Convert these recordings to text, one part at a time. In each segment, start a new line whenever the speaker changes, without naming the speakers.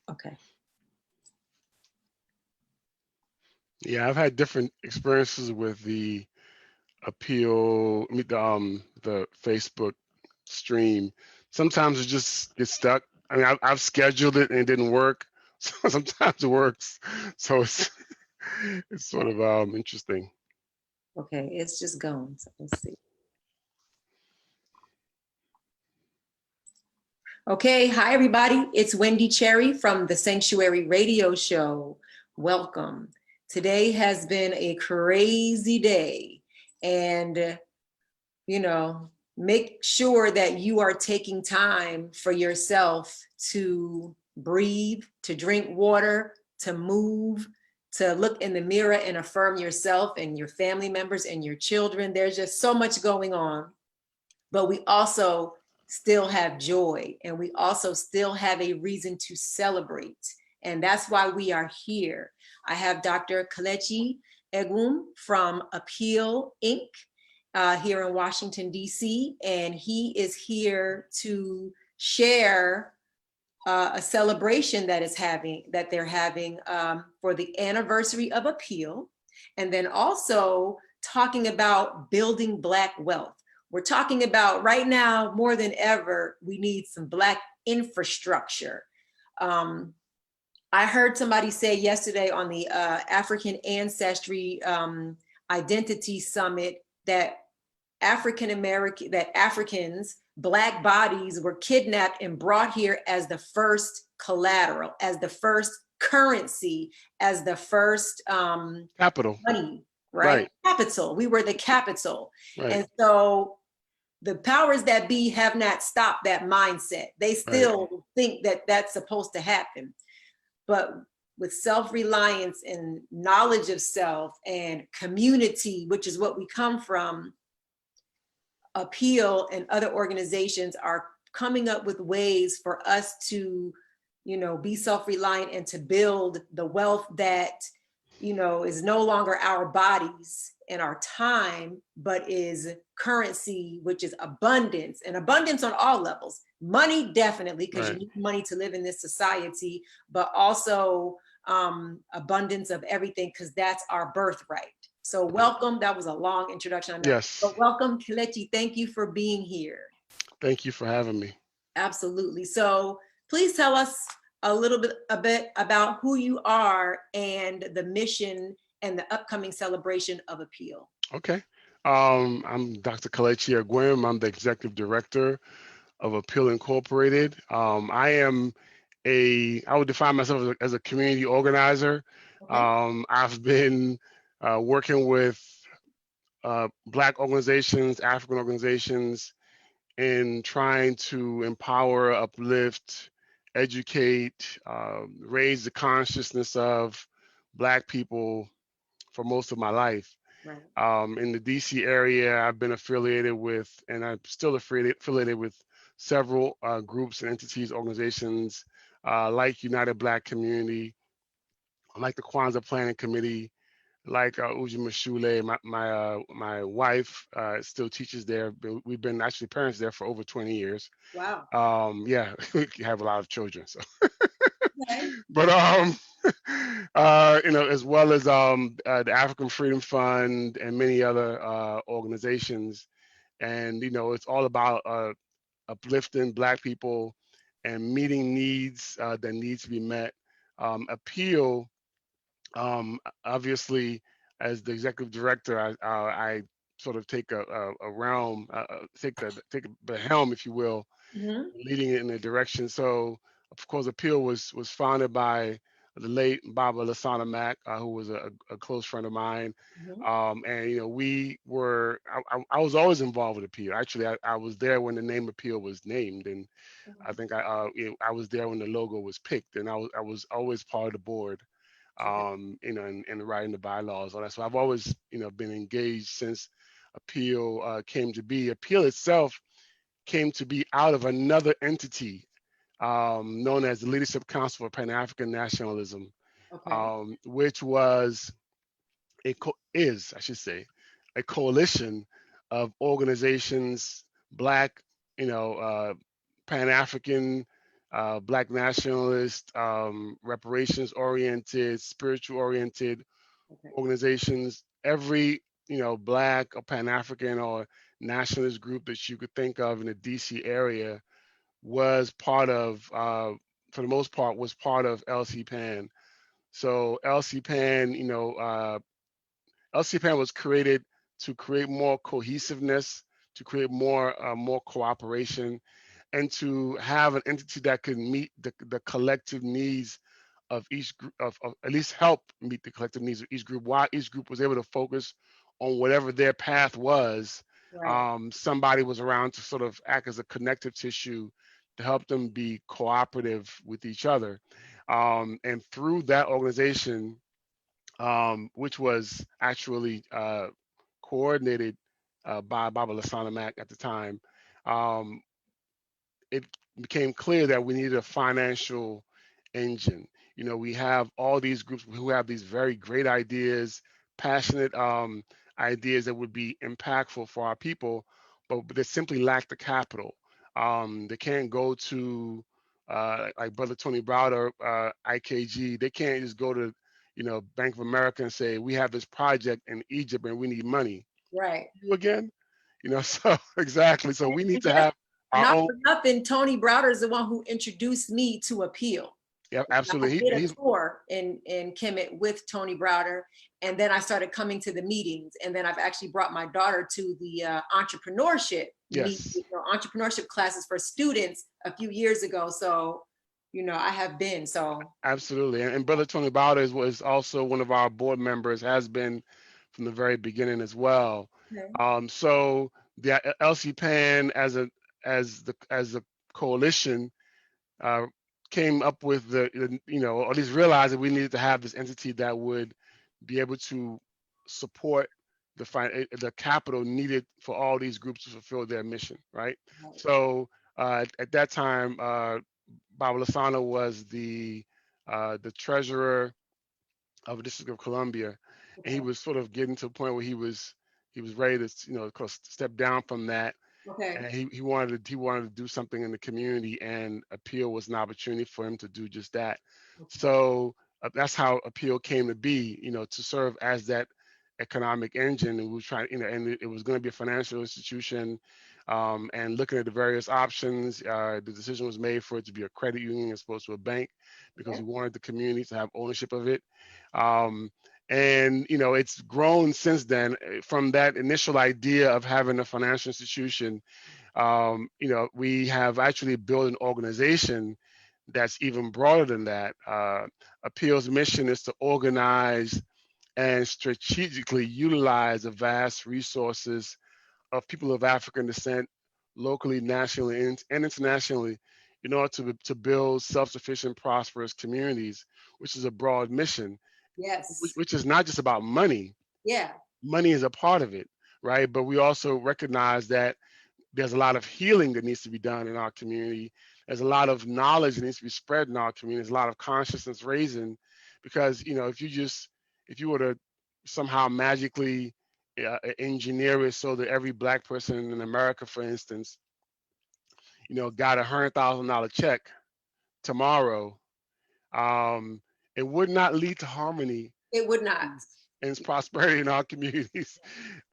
Okay.
Yeah, I've had different experiences with the appeal, the Facebook stream. Sometimes it just gets stuck. I mean, I've scheduled it and it didn't work. So sometimes it works. So it's sort
Okay.
of interesting.
Okay, it's just gone. So let's see. Okay, hi everybody. It's Wendy Cherry from the Sanctuary Radio Show. Welcome. Today has been a crazy day, and make sure that you are taking time for yourself to breathe, to drink water, to move, to look in the mirror and affirm yourself and your family members and your children. There's just so much going on, but we also still have joy, and we also still have a reason to celebrate. And that's why we are here. I have Dr. Kelechi Egwim from Appeal Inc. Here in Washington, D.C., and he is here to share a celebration that they're having for the anniversary of Appeal, and then also talking about building Black wealth. We're talking about right now, more than ever, we need some Black infrastructure. I heard somebody say yesterday on the African Ancestry Identity Summit that Africans, Black bodies were kidnapped and brought here as the first collateral, as the first currency, as the first
Capital.
money, right?
Right.
Capital. We were the capital.
Right.
And so the powers that be have not stopped that mindset. They still think that that's supposed to happen. But with self-reliance and knowledge of self and community, which is what we come from, Appeal and other organizations are coming up with ways for us to, be self-reliant and to build the wealth that, is no longer our bodies and our time, but is currency, which is abundance, and abundance on all levels. Money, definitely, because you need money to live in this society, but also abundance of everything, because that's our birthright. So welcome. That was a long introduction, I know.
Yes.
But welcome, Kelechi. Thank you for being here.
Thank you for having me.
Absolutely. So please tell us a bit about who you are and the mission and the upcoming celebration of Appeal.
Okay. I'm Dr. Kelechi Egwim. I'm the executive director of Appeal Incorporated. I would define myself as a community organizer.
Okay.
I've been working with Black organizations, African organizations, in trying to empower, uplift, educate, raise the consciousness of Black people for most of my life.
Right.
In the DC area, I've been affiliated with, and I'm still affiliated with several groups and entities, organizations like United Black Community, like the Kwanzaa Planning Committee, like Uji Mashule. My wife still teaches there. We've been actually parents there for over 20 years.
Wow.
Yeah, we have a lot of children. So,
Okay.
but as well as the African Freedom Fund and many other organizations, and it's all about uplifting Black people and meeting needs that need to be met. Appeal, obviously, as the executive director, I sort of take a realm, take the helm, if you will, leading it in a direction. So, of course, Appeal was founded by the late Baba Lasana Mack, who was a close friend of mine. And I was always involved with Appeal. Actually, I was there when the name Appeal was named, and I think I was there when the logo was picked, and I was always part of the board. And writing the bylaws, all that. So I've always, been engaged since Appeal came to be. Appeal itself came to be out of another entity known as the Leadership Council for Pan-African Nationalism, which was I should say, a coalition of organizations, Black, Pan-African Black nationalist, reparations oriented, spiritual oriented
Okay.
organizations. Every Black or Pan African or nationalist group that you could think of in the DC area was part of, for the most part, was part of LC-PAN. So LC-PAN, LC-PAN was created to create more cohesiveness, to create more cooperation, and to have an entity that could meet the collective needs of each group, of at least help meet the collective needs of each group, while each group was able to focus on whatever their path was.
Right.
Somebody was around to sort of act as a connective tissue to help them be cooperative with each other. And through that organization, which was actually coordinated by Baba Lasana Mack at the time, um, it became clear that we needed a financial engine. We have all these groups who have these very great ideas, passionate ideas that would be impactful for our people, but they simply lack the capital. They can't go to like Brother Tony Browder, IKG. They can't just go to Bank of America and say we have this project in Egypt and we need money.
Right.
You again, so exactly. So we need
And
to
guess,
have our
not
own.
for nothing, Tony Browder is the one who introduced me to Appeal.
Yeah,
I
absolutely.
did a
He's
tour in Kemet with Tony Browder, and then I started coming to the meetings, and then I've actually brought my daughter to the entrepreneurship
yes,
entrepreneurship classes for students a few years ago. So, I have been. So,
absolutely. And Brother Tony Bowders was also one of our board members, has been from the very beginning as well.
okay.
So the LC Pan as a coalition uh, came up with or at least realized that we needed to have this entity that would be able to support the capital needed for all these groups to fulfill their mission, right?
Right.
So at that time, Baba Lasana was the treasurer of the District of Columbia, and he
Okay.
was sort of getting to a point where he was ready to step down from that,
Okay.
and he wanted to do something in the community, and Appeal was an opportunity for him to do just that.
Okay.
So that's how Appeal came to be, to serve as that economic engine. And we were trying, and it was going to be a financial institution. And looking at the various options, the decision was made for it to be a credit union as opposed to a bank, because
Okay.
we wanted the community to have ownership of it. Um, and it's grown since then, from that initial idea of having a financial institution. We have actually built an organization that's even broader than that. Appeal's mission is to organize and strategically utilize the vast resources of people of African descent, locally, nationally, and internationally, in order to build self-sufficient, prosperous communities, which is a broad mission,
Yes.
which is not just about money.
Yeah.
Money is a part of it, right? But we also recognize that there's a lot of healing that needs to be done in our community. There's a lot of knowledge that needs to be spread in our community. There's a lot of consciousness raising, because if you were to somehow magically engineer it so that every Black person in America, for instance, got $100,000 check tomorrow, um, it would not lead to harmony
It would not.
and prosperity in our communities.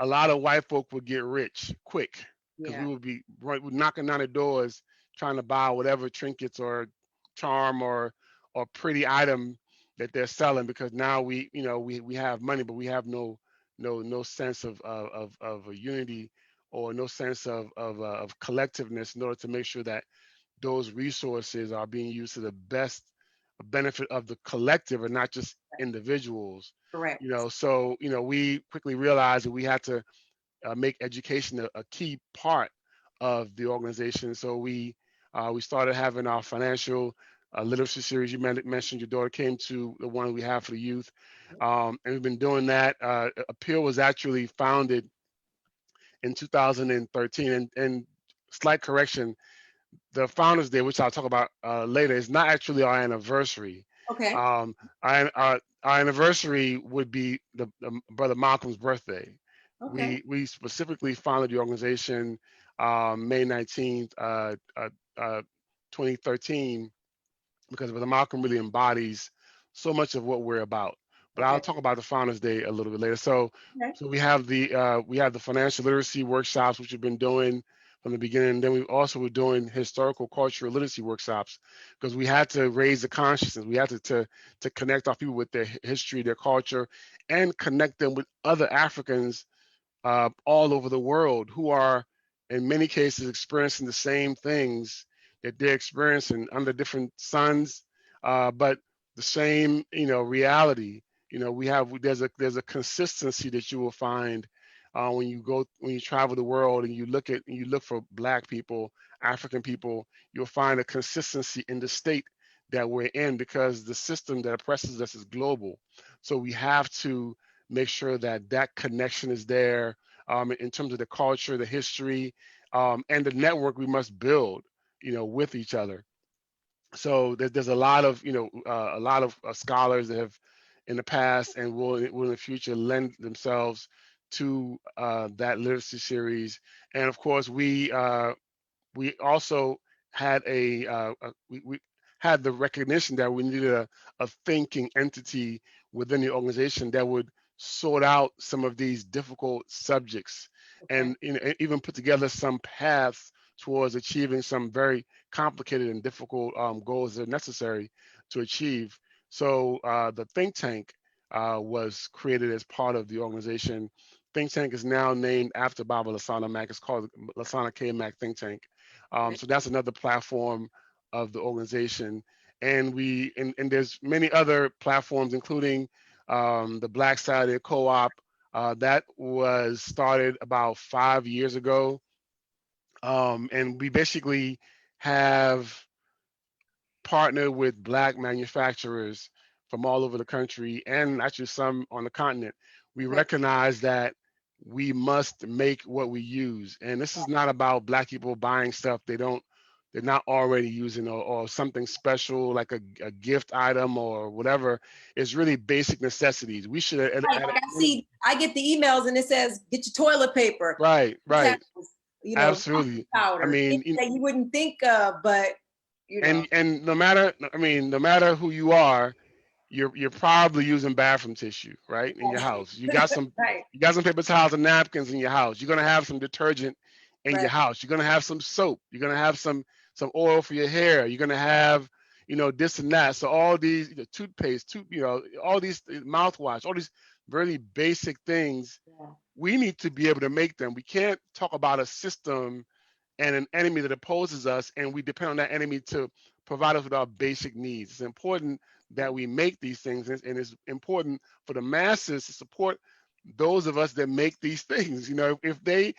A lot of white folk would get rich quick, because we
Yeah.
would be knocking down the doors trying to buy whatever trinkets or charm or pretty item that they're selling, because now we have money, but we have no sense of a unity, or no sense of collectiveness, in order to make sure that those resources are being used to the best benefit of the collective and not just individuals.
Correct.
So we quickly realized that we had to make education a key part of the organization. So we started having our financial literacy series. You mentioned your daughter came to the one we have for the youth, and we've been doing that. Appeal was actually founded in 2013, and slight correction, the Founders Day, which I'll talk about later, is not actually our anniversary.
Okay.
Um, our anniversary would be the Brother Malcolm's birthday.
Okay.
We specifically founded the organization May 19th, 2013, because Brother Malcolm really embodies so much of what we're about. But I'll
Okay.
talk about the Founders Day a little bit later. So,
Okay.
so we have the financial literacy workshops, which we've been doing from the beginning. Then we also were doing historical cultural literacy workshops, because we had to raise the consciousness. We had to connect our people with their history, their culture, and connect them with other Africans all over the world who are, in many cases, experiencing the same things that they're experiencing under different suns, but the same, reality. There's a consistency that you will find when you travel the world and you look for Black people, African people. You'll find a consistency in the state that we're in, because the system that oppresses us is global. So we have to make sure that that connection is there, in terms of the culture, the history, and the network we must build, with each other. So there's a lot of, scholars that have in the past and will in the future lend themselves to that literacy series. And of course, we also had we had the recognition that we needed a thinking entity within the organization that would sort out some of these difficult subjects,
Okay.
and even put together some paths towards achieving some very complicated and difficult goals that are necessary to achieve. So the think tank was created as part of the organization. Think tank is now named after Baba Lasana Mack. It's called Lasana K. Mack Think Tank.
Okay.
So that's another platform of the organization. And there's many other platforms, including the Black Saturday Co-op that was started about 5 years ago. And we basically have partner with Black manufacturers from all over the country, and actually some on the continent. We
Okay.
recognize that we must make what we use, and this is not about Black people buying stuff they're not already using, or something special like a gift item or whatever. It's really basic necessities. We should
Right. Like I see, I get the emails and it says, get your toilet paper,
right,
towels,
absolutely. I
powder, things
mean,
that you wouldn't think of, but
and no matter who you are, you're probably using bathroom tissue, right, in your house.
right,
You got some paper towels and napkins in your house. You're gonna have some detergent in
right,
your house. You're gonna have some soap. You're gonna have some oil for your hair. You're gonna have this and that. So all these toothpaste, all these mouthwash, all these very basic things.
yeah,
We need to be able to make them. We can't talk about a system and an enemy that opposes us, and we depend on that enemy to provide us with our basic needs. It's important that we make these things, and it's important for the masses to support those of us that make these things. If they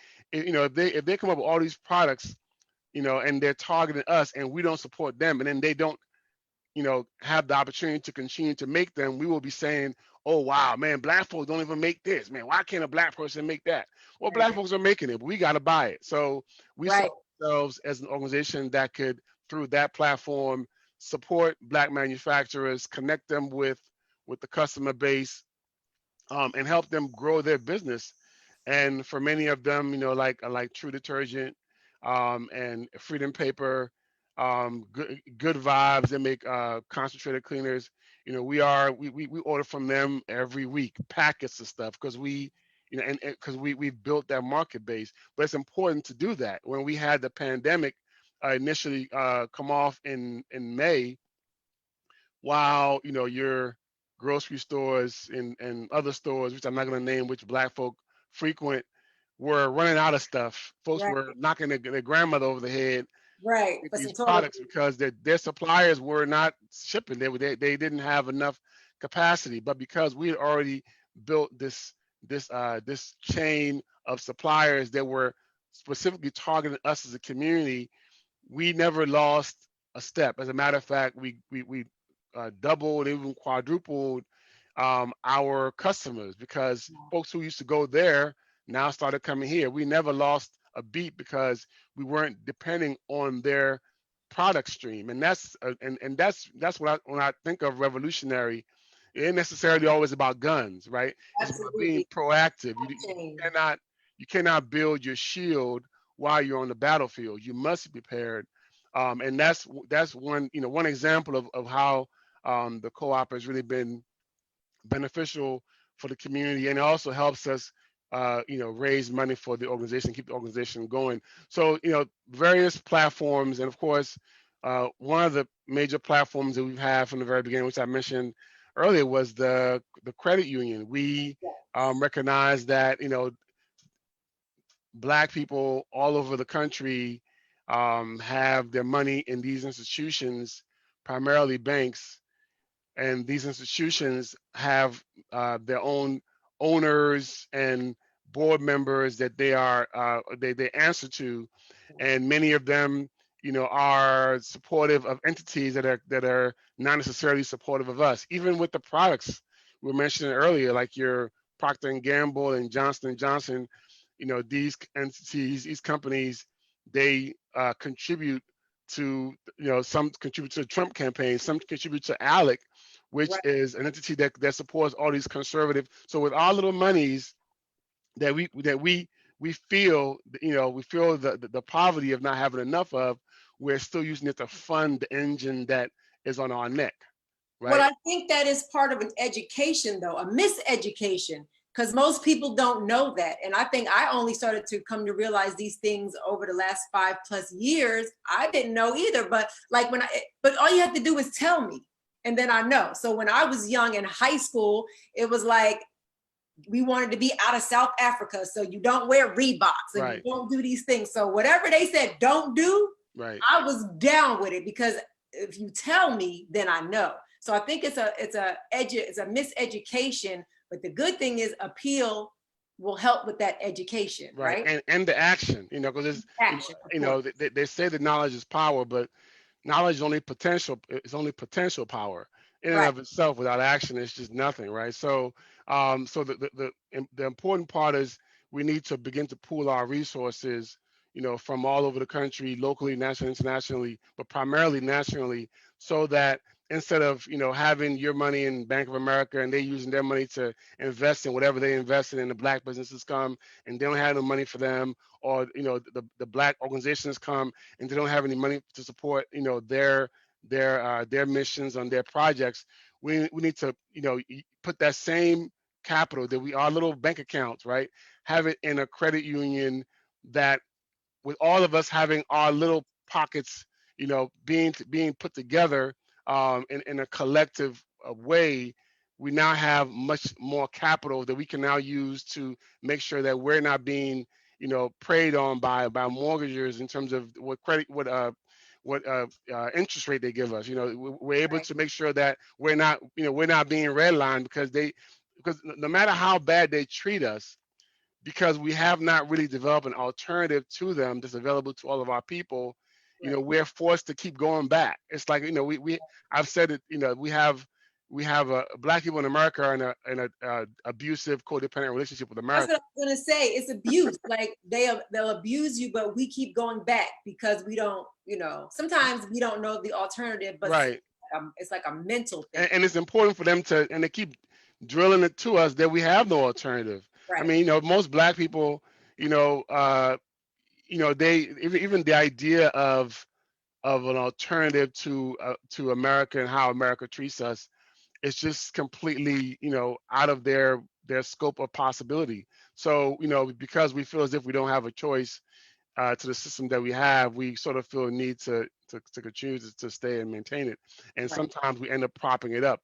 come up with all these products, and they're targeting us, and we don't support them, and then they don't have the opportunity to continue to make them, we will be saying, oh, wow, man, Black folks don't even make this. Man, why can't a Black person make that? Well,
right,
Black folks are making it, but we got to buy it. So we saw
right,
ourselves as an organization that could, through that platform, support Black manufacturers, connect them with the customer base, and help them grow their business. And for many of them, like True Detergent, and Freedom Paper, good Vibes. They make concentrated cleaners. We order from them every week, packets of stuff, because and because we've built that market base. But it's important to do that. When we had the pandemic initially come off in May, while your grocery stores and other stores, which I'm not going to name, which Black folk frequent, were running out of stuff. Folks
right,
were knocking their grandmother over the head
right,
with
for some
these
toilet
products, because their suppliers were not shipping. They didn't have enough capacity. But because we had already built this chain of suppliers that were specifically targeting us as a community, we never lost a step. As a matter of fact, we doubled, even quadrupled our customers, because
paper.
folks who used to go there now started coming here. We never lost a beat because we weren't depending on their product stream. And that's what when I think of revolutionary, it ain't necessarily always about guns, right? It's about being
Absolutely.
proactive.
Change.
You cannot build your shield while you're on the battlefield. You must be prepared. And that's one, one example of how the co-op has really been beneficial for the community, and it also helps us raise money for the organization, keep the organization going. So various platforms, and of course one of the major platforms that we've had from the very beginning, which I mentioned earlier, was the credit union. We recognize that Black people all over the country have their money in these institutions, primarily banks, and these institutions have their own owners and board members that they answer to, and many of them are supportive of entities that are not necessarily supportive of us, even with the products we were mentioning earlier, like your Procter and Gamble and Johnson and Johnson. These entities, these companies, they contribute to, some contribute to the Trump campaign, some contribute to ALEC, which is an entity that supports all these conservative. So with our little monies that we feel, we feel the poverty of not having enough of, we're still using it to fund the engine that is on our neck, right?
Well, I think that is part of an education, though, a miseducation, because most people don't know that. And I think I only started to come to realize these things over the last 5+ years. I didn't know either, but but all you have to do is tell me, and then I know. So when I was young in high school, it was like we wanted to be out of South Africa, so you don't wear Reeboks and you don't do these things. So whatever they said don't do, I was down with it, because if you tell me, then I know. So I think it's a miseducation, but the good thing is appeal will help with that education, right?
And the action, because it's
Action,
they say that knowledge is power, but knowledge is only potential. It's only potential power in and of itself. Without action, it's just nothing, right? So, so the important part is we need to begin to pool our resources, from all over the country, locally, nationally, internationally, but primarily nationally, so that instead of having your money in Bank of America and they using their money to invest in whatever they invested in, the Black businesses come and they don't have no money for them, or the Black organizations come and they don't have any money to support their missions on their projects. We need to put that same capital that our little bank accounts, right, have it in a credit union, that with all of us having our little pockets, being put together in a collective way, we now have much more capital that we can now use to make sure that we're not being, preyed on by mortgagers in terms of what interest rate they give us. We're able to make sure that we're not being redlined, because no matter how bad they treat us, because we have not really developed an alternative to them that's available to all of our people, we're forced to keep going back. It's like, I've said it, we have Black people in America are in a abusive, codependent relationship with America.
That's what I was gonna say. It's abuse. Like they'll abuse you, but we keep going back because we don't, sometimes we don't know the alternative, but it's like a mental thing.
And it's important for them and they keep drilling it to us that we have no alternative. I mean, most Black people, they even the idea of an alternative to America and how America treats us, it's just completely, out of their scope of possibility. So, because we feel as if we don't have a choice to the system that we have, we sort of feel a need to continue to stay and maintain it. And sometimes we end up propping it up.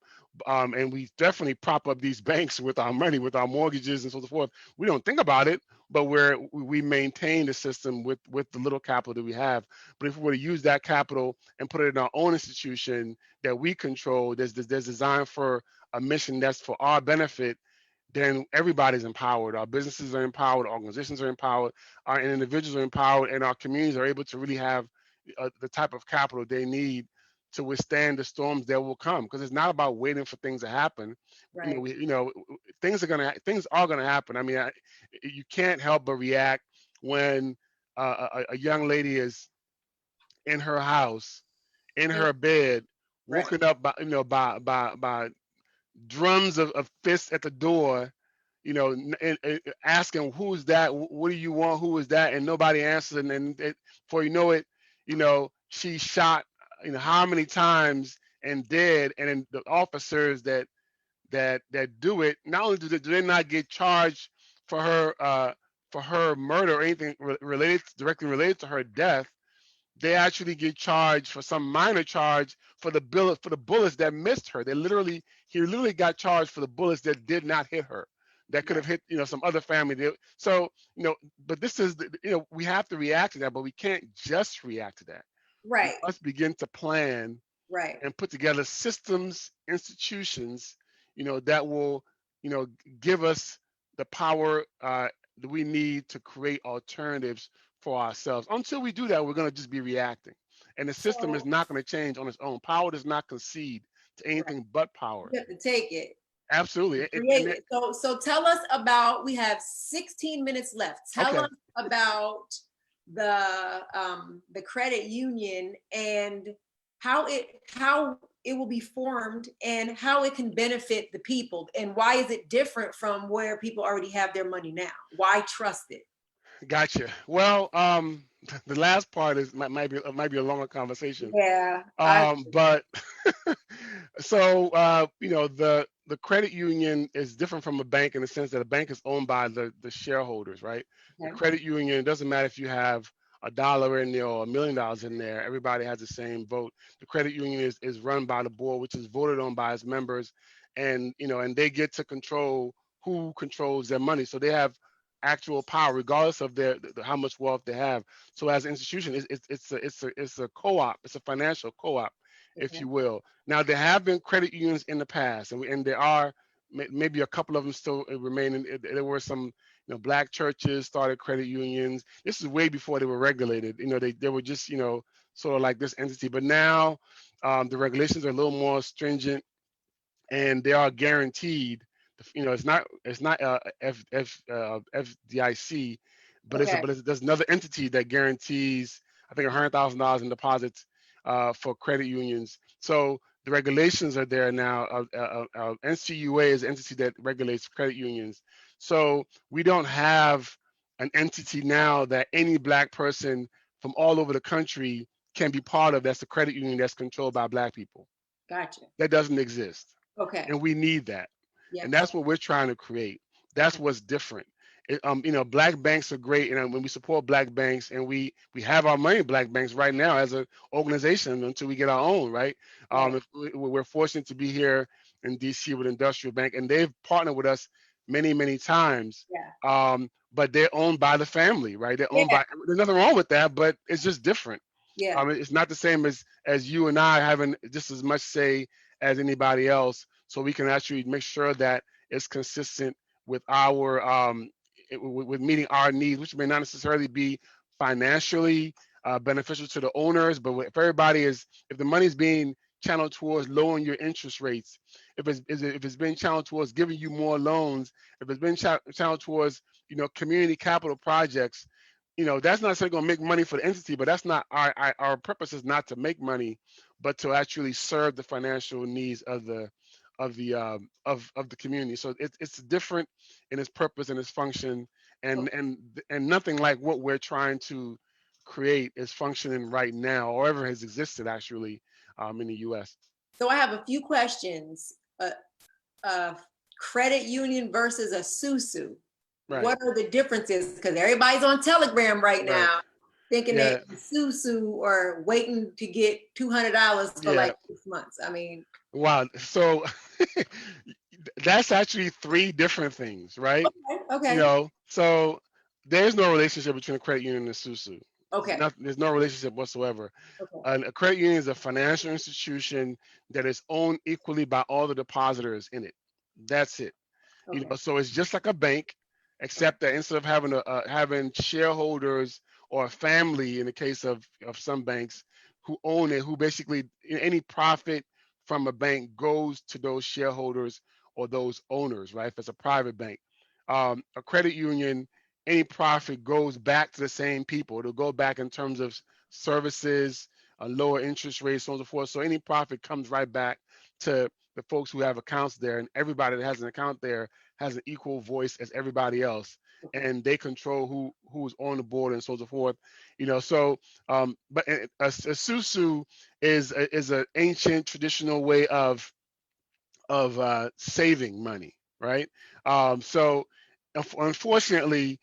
And we definitely prop up these banks with our money, with our mortgages and so forth. We don't think about it, but we maintain the system with the little capital that we have. But if we were to use that capital and put it in our own institution that we control, that's designed for a mission that's for our benefit, then everybody's empowered. Our businesses are empowered, organizations are empowered, our individuals are empowered, and our communities are able to really have the type of capital they need to withstand the storms that will come. Because it's not about waiting for things to happen. Things are gonna happen. I mean, you can't help but react when a young lady is in her house, in her bed, woken up by drums of fists at the door, and asking, who's that? What do you want? Who is that? And nobody answers. And then before you know it, she shot, how many times and dead, and then the officers that do it, not only do they not get charged for her murder or anything directly related to her death, they actually get charged for some minor charge for the bullets that missed her. He literally got charged for the bullets that did not hit her, that could have hit some other family. So but this is we have to react to that, but we can't just react to that. We
Right.
must begin to plan
Right.
and put together systems, institutions, that will, give us the power that we need to create alternatives for ourselves. Until we do that, we're going to just be reacting. And the system is
So,
not going to change on its own. Power does not concede to
right.
anything but power.
You have to take it.
Absolutely.
Create it. So tell us about, we have 16 minutes left. Tell
Okay.
us about the credit union and how it will be formed and how it can benefit the people, and why is it different from where people already have their money now? Why trust it?
Gotcha. Well, the last part might be a longer conversation.
Yeah,
But so the credit union is different from a bank in the sense that a bank is owned by the shareholders, right? The
okay,
credit union, it doesn't matter if you have $1 in there or $1 million in there, everybody has the same vote. The credit union is run by the board, which is voted on by its members, and and they get to control who controls their money. So they have actual power regardless of how much wealth they have. So as an institution, it's a co-op, it's a financial co-op, if
okay,
you will. Now there have been credit unions in the past, and there are maybe a couple of them still remaining. There were some black churches started credit unions. This is way before they were regulated. They were just sort of like this entity. But now the regulations are a little more stringent, and they are guaranteed. It's not FDIC, but
okay,
there's another entity that guarantees, I think, $100,000 in deposits for credit unions. So the regulations are there now. NCUA is the entity that regulates credit unions. So we don't have an entity now that any black person from all over the country can be part of. That's a credit union that's controlled by black people.
gotcha.
That doesn't exist,
Okay,
and we need that.
yeah,
And that's what we're trying to create.
okay,
That's what's different. Black banks are great, and when we support black banks, and we have our money in black banks right now as an organization until we get our own, right?
right,
If we're fortunate to be here in DC with Industrial Bank, and they've partnered with us many times.
yeah,
But they're owned by the family, right? They're owned
yeah,
by. There's nothing wrong with that, but it's just different.
yeah,
It's not the same as you and I having just as much say as anybody else, so we can actually make sure that it's consistent with our with meeting our needs, which may not necessarily be financially beneficial to the owners, but if if the money is being channeled towards lowering your interest rates, if it's been channeled towards giving you more loans, if it's been channeled towards community capital projects, that's not necessarily going to make money for the entity, but that's not our purpose is not to make money, but to actually serve the financial needs of the community. So it's different in its purpose and its function, and
okay.
and and nothing like what we're trying to create is functioning right now, or ever has existed actually in the U.S.
So I have a few questions. A credit union versus a susu.
Right,
What are the differences? Because everybody's on Telegram right
right,
now thinking they
yeah,
susu or waiting to get $200 for
yeah.
like 6 months. I mean,
Wow. So that's actually three different things, right?
okay, okay,
So there's no relationship between a credit union and Susu.
okay,
There's no relationship whatsoever.
okay,
A credit union is a financial institution that is owned equally by all the depositors in it. That's it.
okay,
So it's just like a bank,
okay,
except that instead of having shareholders or a family, in the case of some banks, who own it, who basically any profit from a bank goes to those shareholders or those owners, right? If it's a private bank, a credit union, any profit goes back to the same people. It'll go back in terms of services, a lower interest rate, so on and so forth. So any profit comes right back to the folks who have accounts there, and everybody that has an account there has an equal voice as everybody else.
Okay.
and they control who's on the board and so forth. So but a susu is an ancient traditional way of saving money, right? So unfortunately,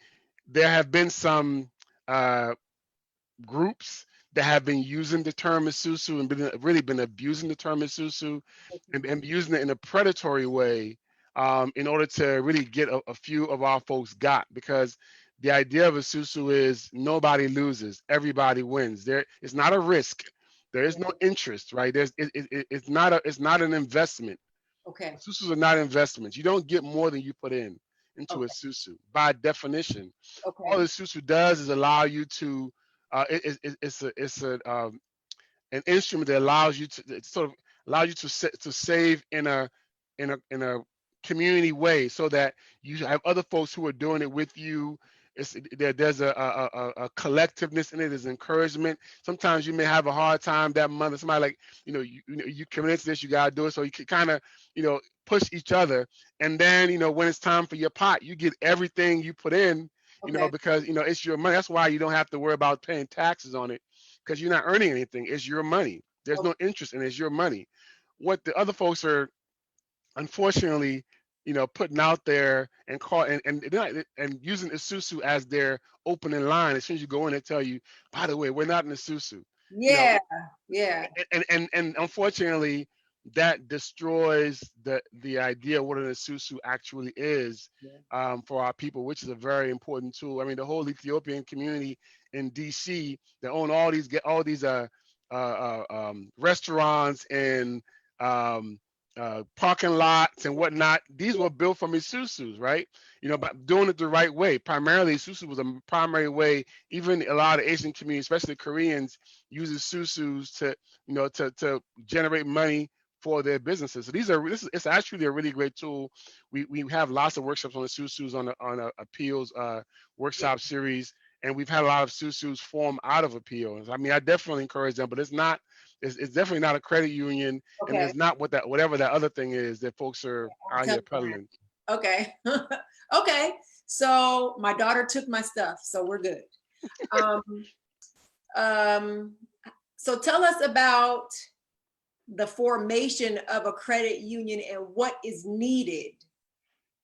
there have been some uh, groups that have been using the term Isusu and really been abusing the term Isusu and using it in a predatory way in order to really get a few of our folks got, because the idea of Isusu is nobody loses, everybody wins. It's not a risk. There is
Yeah.
no interest, right? It's not an investment.
Okay.
Susus are not investments. You don't get more than you put in into a
Okay.
susu by definition. All
Okay.
the susu does is allow you to. It's an instrument that allows you to to save in a community way, so that you have other folks who are doing it with you. There's a collectiveness in it. There's encouragement. Sometimes you may have a hard time that month. Somebody like you commit to this, you gotta do it. So you can kind of push each other, and then when it's time for your pot, you get everything you put in.
Okay.
Because it's your money. That's why you don't have to worry about paying taxes on it, because you're not earning anything. It's your money. There's
Okay.
no interest in it. It's your money. What the other folks are unfortunately, putting out there and and using Isusu as their opening line. As soon as you go in, they tell you, by the way, we're not in Isusu. You know,
Yeah. Yeah.
and unfortunately, that destroys the idea of what an Isusu actually is
Yeah.
for our people, which is a very important tool. I mean, the whole Ethiopian community in DC, they own all these restaurants and um, parking lots and whatnot. These
Yeah.
were built from Isusus, right? But doing it the right way. Primarily, Isusu was a primary way. Even a lot of Asian communities, especially Koreans, uses Isusus to to generate money for their businesses. So it's actually a really great tool. We have lots of workshops on the Susus on a appeals
Yeah.
workshop series, and we've had a lot of Susus form out of appeals. I mean, I definitely encourage them, but it's definitely not a credit union, and
Okay.
it's not whatever that other thing is that folks are
I'm
out here
telling you.
peddling.
Okay. Okay. So my daughter took my stuff, so we're good. Um, um, so tell us about the formation of a credit union and what is needed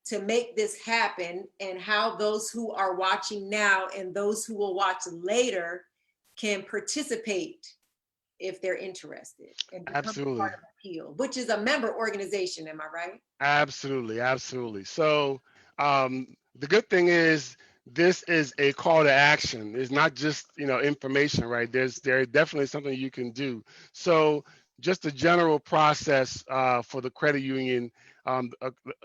to make this happen, and how those who are watching now and those who will watch later can participate if they're interested and become a part
Absolutely.
of Appeal, which is a member organization. Am I right?
Absolutely, absolutely. So the good thing is this is a call to action. It's not just information, right? There's definitely something you can do. So just the general process for the credit union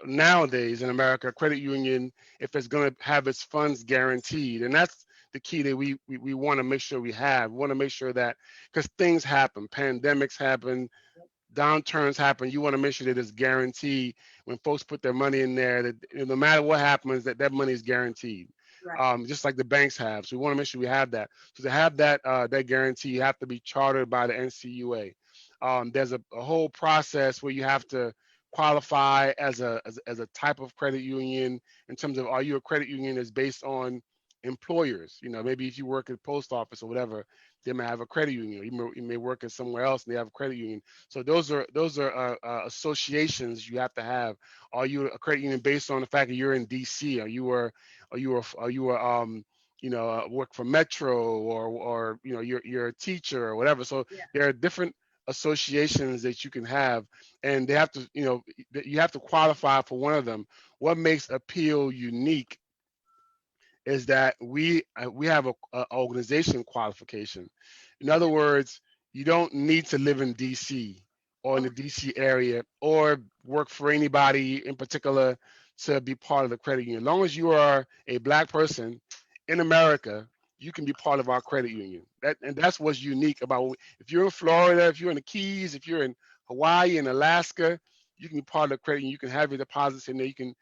nowadays in America, a credit union, if it's going to have its funds guaranteed, and that's the key that we want to make sure we have. We want to make sure that, because things happen, pandemics happen, downturns happen, you want to make sure that it's guaranteed when folks put their money in there, that no matter what happens, that money is guaranteed.
Right.
Just like the banks have. So we want to make sure we have that. So to have that guarantee, you have to be chartered by the NCUA. There's a whole process where you have to qualify as a type of credit union, in terms of, are you a credit union that's based on employers? Maybe if you work at the post office or whatever, they may have a credit union. You may work at somewhere else and they have a credit union. So those are associations you have to have. Are you a credit union based on the fact that you're in DC? Are you work for Metro, or you're a teacher or whatever. So
Yeah.
there are different associations that you can have, and they have to you have to qualify for one of them. What makes Appeal unique is that we have a organization qualification. In other words, you don't need to live in DC or in the
Okay.
DC area or work for anybody in particular to be part of the credit union. As long as you are a Black person in America, you can be part of our credit union. That's what's unique about, if you're in Florida, if you're in the Keys, if you're in Hawaii and Alaska, you can be part of the credit union. You can have your deposits in there. You can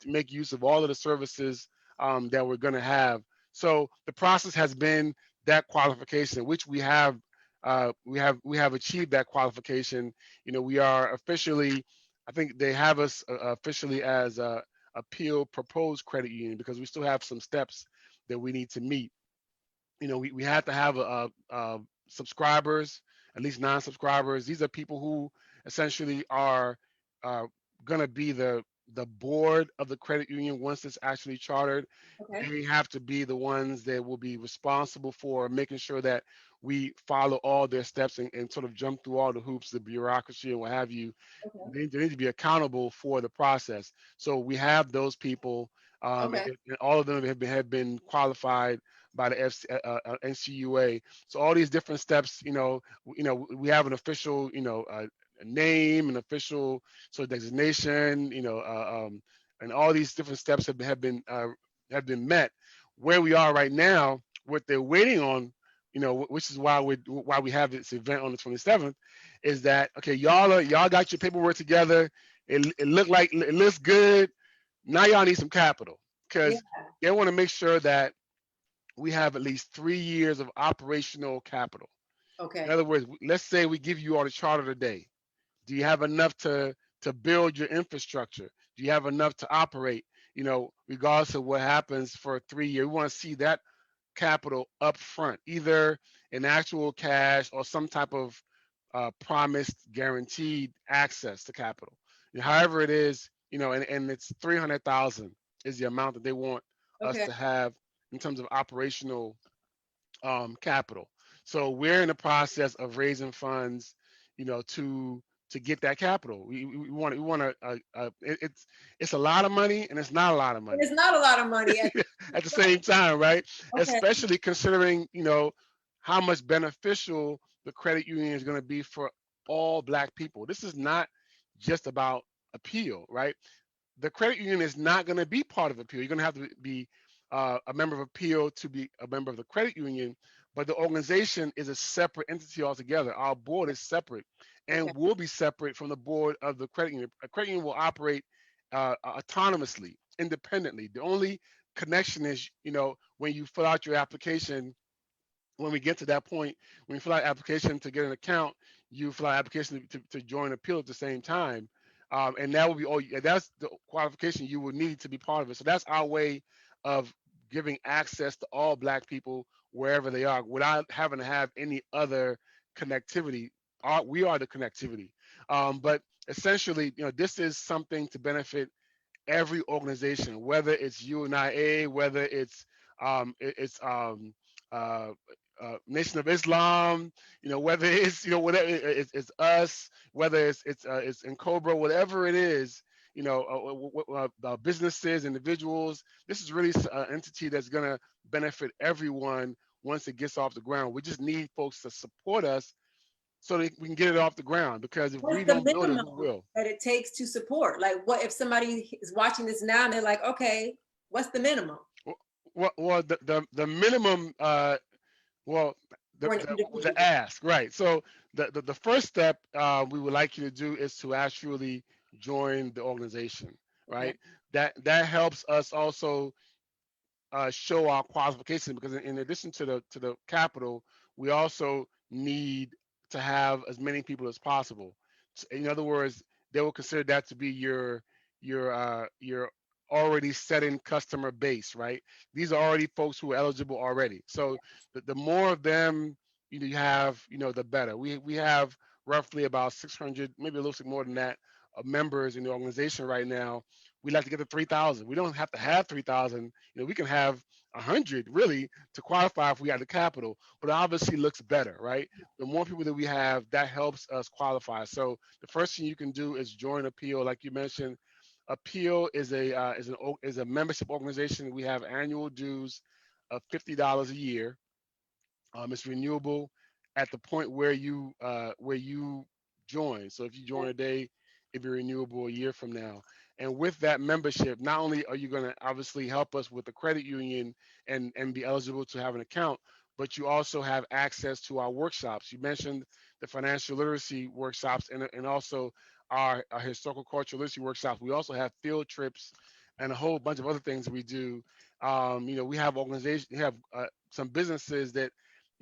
make use of all of the services that we're going to have. So the process has been that qualification, which we have achieved that qualification. We are officially, I think they have us officially as a appeal proposed credit union, because we still have some steps that we need to meet. We have to have subscribers, at least non-subscribers. These are people who essentially are uh, going to be the board of the credit union once it's actually chartered.
Okay.
They have to be the ones that will be responsible for making sure that we follow all their steps and sort of jump through all the hoops, the bureaucracy and what have you.
Okay.
They need to be accountable for the process. So we have those people,
Okay.
and all of them have been qualified by the NCUA. So all these different steps, we have an official, a name, an official sort of designation, and all these different steps have been met. Where we are right now, what they're waiting on, which is why we have this event on the 27th, is that okay, y'all got your paperwork together. It looks good. Now y'all need some capital,
Yeah.
because they want to make sure that we have at least 3 years of operational capital. In
Okay.
other words, let's say we give you all the charter today. Do you have enough to build your infrastructure? Do you have enough to operate? Regardless of what happens for 3 years, we want to see that capital up front, either in actual cash or some type of promised guaranteed access to capital. However it is, and it's 300,000 is the amount that they want us
Okay.
to have in terms of operational capital. So we're in the process of raising funds, to get that capital. We want it's a lot of money and it's not a lot of
And
money
it's not a lot of money.
at the same time, right?
Okay.
Especially considering, how much beneficial the credit union is going to be for all Black people. This is not just about appeal, right? The credit union is not going to be part of appeal. You're going to have to be a member of appeal to be a member of the credit union, but the organization is a separate entity altogether. Our board is separate
Okay.
and will be separate from the board of the credit union. A credit union will operate autonomously, independently. The only connection is, when you fill out your application, when we get to that point, when you fill out application to get an account, you fill out application to join appeal at the same time. And that will be all. That's the qualification you will need to be part of it. So that's our way of giving access to all Black people wherever they are, without having to have any other connectivity. We are the connectivity. But essentially, this is something to benefit every organization, whether it's UNIA, whether it's uh, Nation of Islam, whether it's whatever it's us, whether it's in Cobra, whatever it is, businesses, individuals. This is really an entity that's going to benefit everyone once it gets off the ground. We just need folks to support us so that we can get it off the ground. Because if we
What's the
don't build it,
minimum
who will?
that it takes to support? Like, what if somebody is watching this now and they're like, okay, what's the minimum
Well, the minimum, well,
for an
the
individual?
ask, right? So the first step we would like you to do is to actually join the organization,
Okay.
right? That helps us also show our qualification, because in addition to the capital, we also need to have as many people as possible. In other words, they will consider that to be your already set in customer base, right? These are already folks who are eligible already. So the more of them you have, the better. We have roughly about 600, maybe a little bit more than that, of members in the organization right now. We'd like to get to 3,000. We don't have to have 3,000. We can have 100 really to qualify if we had the capital, but it obviously looks better, right? The more people that we have, that helps us qualify. So the first thing you can do is join Appeal, like you mentioned. Appeal is a membership organization. We have annual dues of $50 a year. It's renewable at the point where you join. So if you join today, it'll be renewable a year from now. And with that membership, not only are you going to obviously help us with the credit union and be eligible to have an account, but you also have access to our workshops. You mentioned the financial literacy workshops and also our historical cultural literacy workshops. We also have field trips and a whole bunch of other things we do. We have organizations, we have some businesses that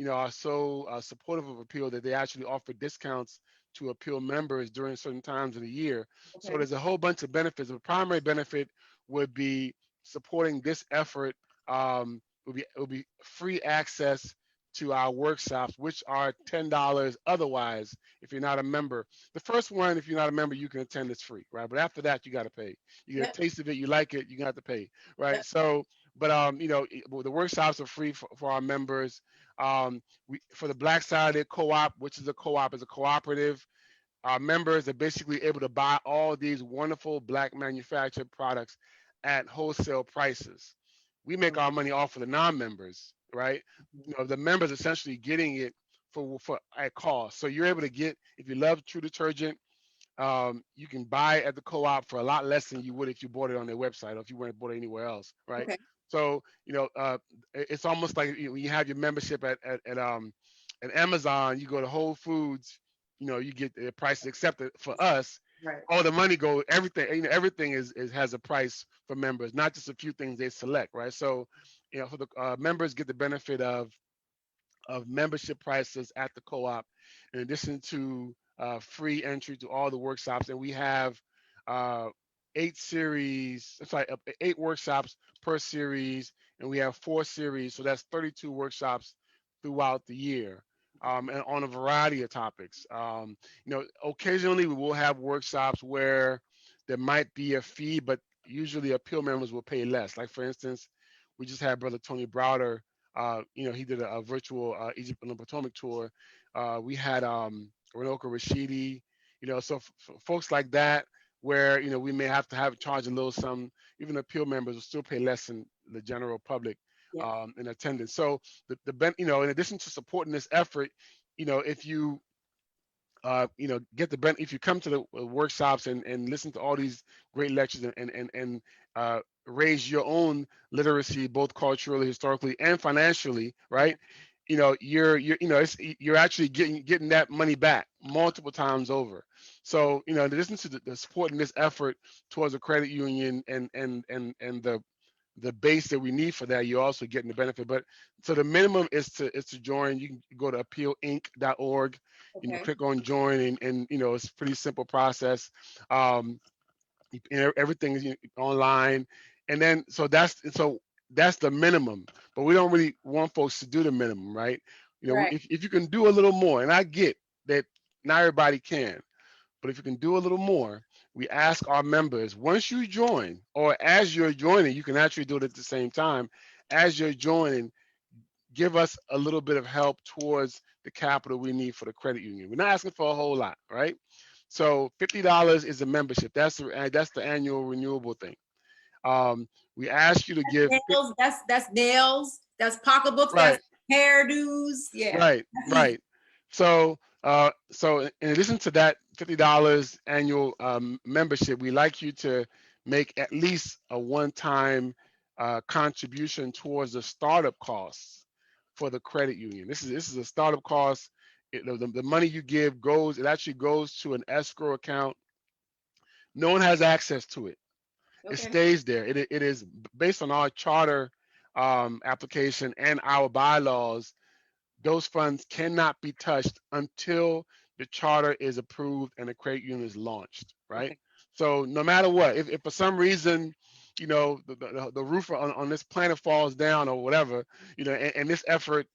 are so supportive of Appeal that they actually offer discounts to Appeal members during certain times of the year. So
Okay.
there's a whole bunch of benefits. The primary benefit would be supporting this effort. Would be free access to our workshops, which are $10 otherwise if you're not a member. The first one, if you're not a member, you can attend, it's free, right? But after that, you got to pay. You get a
Yep.
taste of it, you like it, you got to pay, right?
Yep.
So, but the workshops are free for our members. For the Black Saturday Co-op, which is a co-op, is a cooperative. Our members are basically able to buy all these wonderful Black manufactured products at wholesale prices. We make our money off of the non-members, right? The members essentially getting it for at cost. So you're able to get, if you love True Detergent, you can buy it at the co-op for a lot less than you would if you bought it on their website or if you went and bought it anywhere else, right?
Okay.
So it's almost like when you have your membership at Amazon, you go to Whole Foods, you get the prices accepted. For us,
Right.
all the money goes, everything, everything is has a price for members, not just a few things they select, right? So, for the members get the benefit of membership prices at the co-op, in addition to free entry to all the workshops. And we have uh, 8 workshops per series, and we have 4 series, so that's 32 workshops throughout the year, and on a variety of topics. Occasionally we will have workshops where there might be a fee, but usually appeal members will pay less. Like, for instance, we just had Brother Tony Browder. He did a virtual Egypt on the Potomac tour. We had Renoka Rashidi. So folks like that, where we may have to charge a little some. Even appeal members will still pay less than the general public
Yeah.
in attendance. So in addition to supporting this effort, if you if you come to the workshops and listen to all these great lectures and raise your own literacy, both culturally, historically, and financially, right? You're actually getting that money back multiple times over. So, in addition to the supporting this effort towards a credit union and the base that we need for that, you're also getting the benefit. But so the minimum is to join. You can go to appealinc.org,
Okay.
click on join, and it's a pretty simple process. Um, Everything is online, and then that's the minimum. But we don't really want folks to do the minimum, right?
Right.
If you can do a little more, and I get that not everybody can, but if you can do a little more, we ask our members, once you join, or as you're joining, you can actually do it at the same time. As you're joining, give us a little bit of help towards the capital we need for the credit union. We're not asking for a whole lot, right? So $50 is a membership. That's the annual renewable thing. We ask you to give
Nails. That's nails. That's pocketbooks. That's
right.
hairdos. Yeah.
Right,
That's easy.
right. So in addition to that $50 annual membership, we like you to make at least a one-time contribution towards the startup costs for the credit union. This is a startup cost. The money you give actually goes to an escrow account. No one has access to it. It
Okay.
stays there. It is based on our charter application and our bylaws. Those funds cannot be touched until the charter is approved and the credit union is launched, right?
Okay.
So no matter what, if for some reason, the roof on this planet falls down or whatever, and this effort,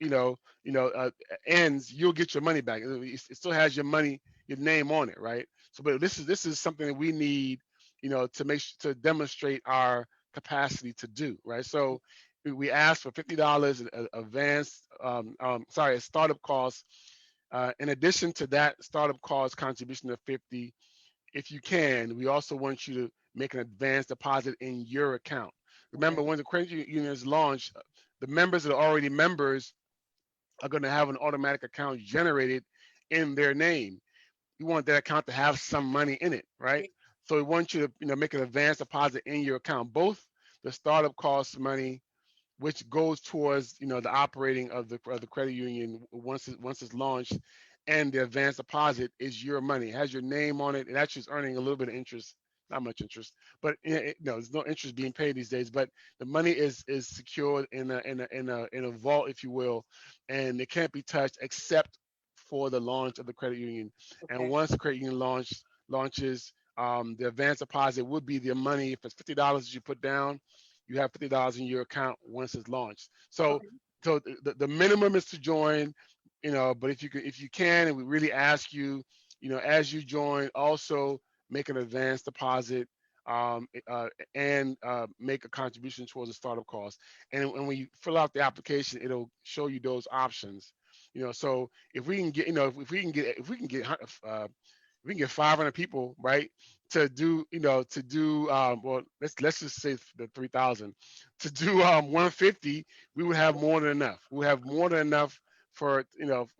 ends, you'll get your money back. It still has your money, your name on it, right? So, but this is something that we need, to demonstrate our capacity to do, right? So we asked for $50 advance, a startup cost. In addition to that startup cost contribution of 50, if you can, we also want you to make an advance deposit in your account. Remember,
Okay.
when the credit union is launched, the members that are already members are going to have an automatic account generated in their name. You want that account to have some money in it, right?
Yeah.
So we want you to, make an advance deposit in your account, both the startup cost money, which goes towards the operating of the credit union once it's launched, and the advance deposit is your money. It has your name on it. It actually is earning a little bit of interest, not much interest, but no, there's no interest being paid these days. But the money is secured in a vault, if you will, and it can't be touched except for the launch of the credit union. And
Okay.
once the credit union launches, The advance deposit would be the money. If it's $50 you put down, you have $50 in your account once it's launched. So,
Okay.
the minimum is to join, but if you can, and we really ask you, as you join, also make an advance deposit, and make a contribution towards the startup cost. And when you fill out the application, it'll show you those options. So if we can get, we can get 500 people, right, to do, well, let's just say the 3,000 to do 150, we would have more than enough. We have more than enough for,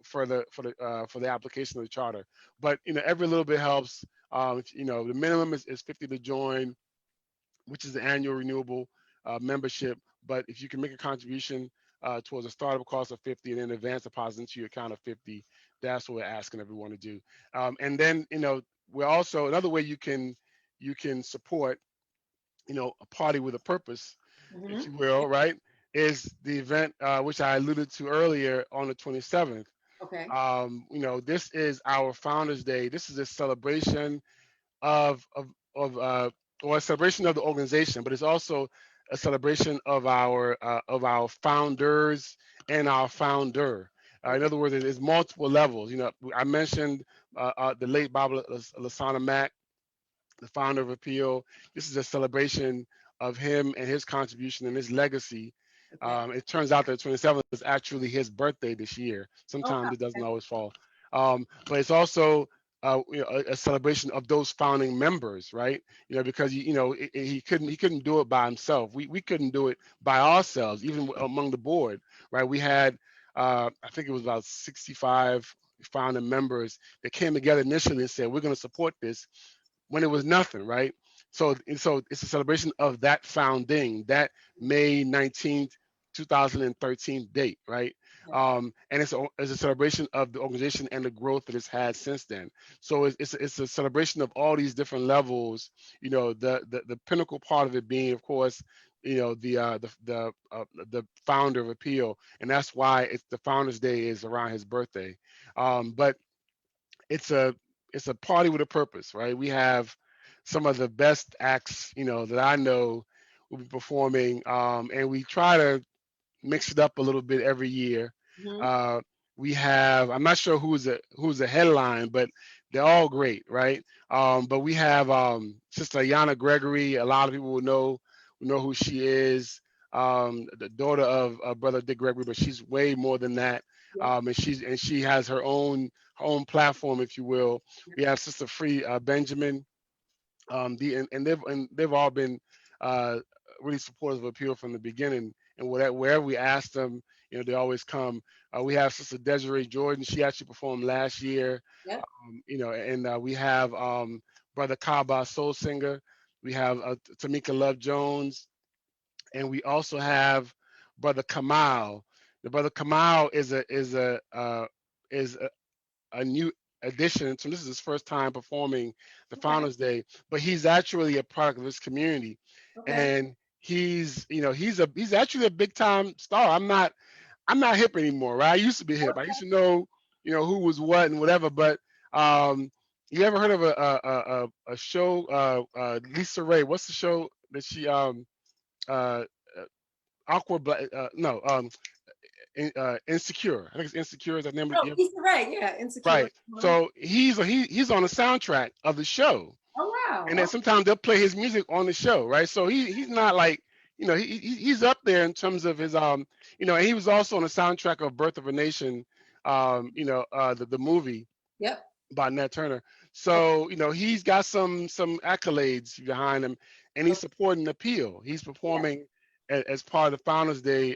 for the application of the charter. But every little bit helps. The minimum is 50 to join, which is the annual renewable membership. But if you can make a contribution towards a startup cost of 50 and then advance deposit into your account of 50, that's what we're asking everyone to do. And then, we're also, another way you can support, a party with a purpose, if you will, right, is the event which I alluded to earlier on the 27th.
Okay.
This is our Founders Day. This is a celebration of of of or a celebration of the organization, but it's also a celebration of our founders and our founder. In
Okay.
other words, there's multiple levels. I mentioned the late Baba Lasana Mack, the founder of Appeal. This is a celebration of him and his contribution and his legacy.
Okay.
It turns out that the 27th is actually his birthday this year.
Oh,
Sometimes
wow.
it doesn't always fall. But it's also a celebration of those founding members, right? Because he couldn't do it by himself. We couldn't do it by ourselves, even among the board, right? We had I think it was about 65 founding members that came together initially and said, we're going to support this when it was nothing, right? So it's a celebration of that founding, that May 19th, 2013 date, right?
Okay.
And it's a celebration of the organization and the growth that it's had since then. So it's a celebration of all these different levels. The pinnacle part of it being, of course, the founder of Appeal, and that's why it's the Founders Day is around his birthday. But it's a it's a party with a purpose, right? We have some of the best acts, that I know will be performing, and we try to mix it up a little bit every year.
Mhm.
Uh, we have, I'm not sure who's a headline, but they're all great, right? But we have Sister Ayana Gregory. A lot of people will know who she is. The daughter of Brother Dick Gregory, but she's way more than that.
Yep.
And she has her own platform, if you will. We have Sister Free Benjamin, and they've all been uh, really supportive of Appeal from the beginning. And wherever we ask them, they always come. We have Sister Desiree Jordan. She actually performed last year.
Yep.
And we have Brother Kaba Soul Singer. We have Tamika Love Jones, and we also have Brother Kamal. The Brother Kamal is a new addition. So this is his first time performing the
Okay.
Founders Day, but he's actually a product of his community,
Okay.
and he's actually a big time star. I'm not hip anymore, right? I used to be hip. I used to know, who was what and whatever. But you ever heard of a show? Lisa Ray. What's the show that she uh, awkward black? No, Insecure. I think it's Insecure. Is that name?
Oh, Issa Rae. Yeah. Insecure.
Right.
Uh-huh.
So he's on the soundtrack of the show,
Oh,
and then
wow.
sometimes they'll play his music on the show, right? So he's not like, he's up there in terms of his and he was also on the soundtrack of Birth of a Nation, the movie
Yep.
by Nat Turner.
Okay.
So he's got some accolades behind him, and he's
Okay.
supporting Appeal. He's
Yeah.
performing as part of the Founders Day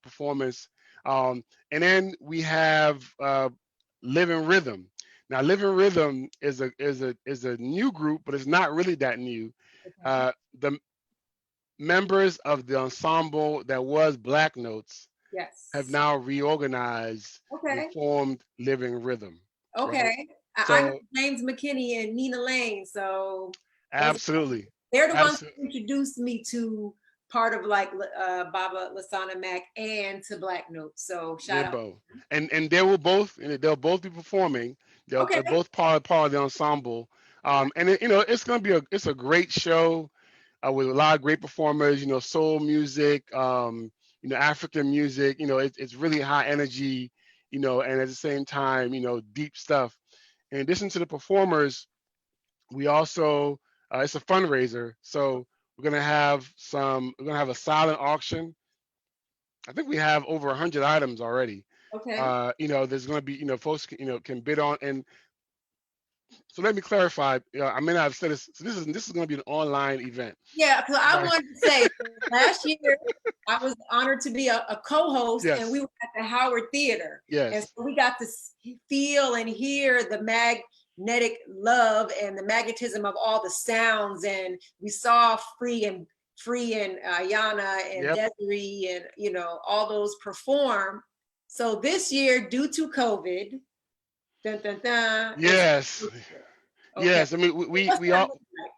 performance. And then we have Living Rhythm. Now, Living Rhythm is a new group, but it's not really that new.
Okay.
The members of the ensemble that was Black Notes have
Yes.
now reorganized and
Okay.
formed Living Rhythm, right?
Okay. I know
So
James McKinney and Nina Lane. So those
absolutely,
they're the ones
absolutely.
who introduced me to part of like Baba Lasana Mac and to Black Notes. So
They're
shout out.
both, and they'll both be performing. They'll
Okay.
they're both part of the ensemble And it's gonna be it's a great show with a lot of great performers. Soul music, African music. It's really high energy. And at the same time, deep stuff. In addition to the performers, we also it's a fundraiser, so we're gonna have a silent auction. I think we have over 100 items already.
Okay.
There's going to be, folks can bid on. And so let me clarify. I may not have said this. So this is going to be an online event.
Yeah, because I
Right.
wanted to say last year I was honored to be a co-host, and we
Yes.
were at the Howard Theater, and
Yes.
so we got to feel and hear the magnetic love and the magnetism of all the sounds, and we saw Free and Ayana and
Yep.
Desiree and all those perform. So this year, due to COVID, dun, dun, dun, it's
Yes.
okay.
Yes. I mean, we
What's
we
that
all
look like?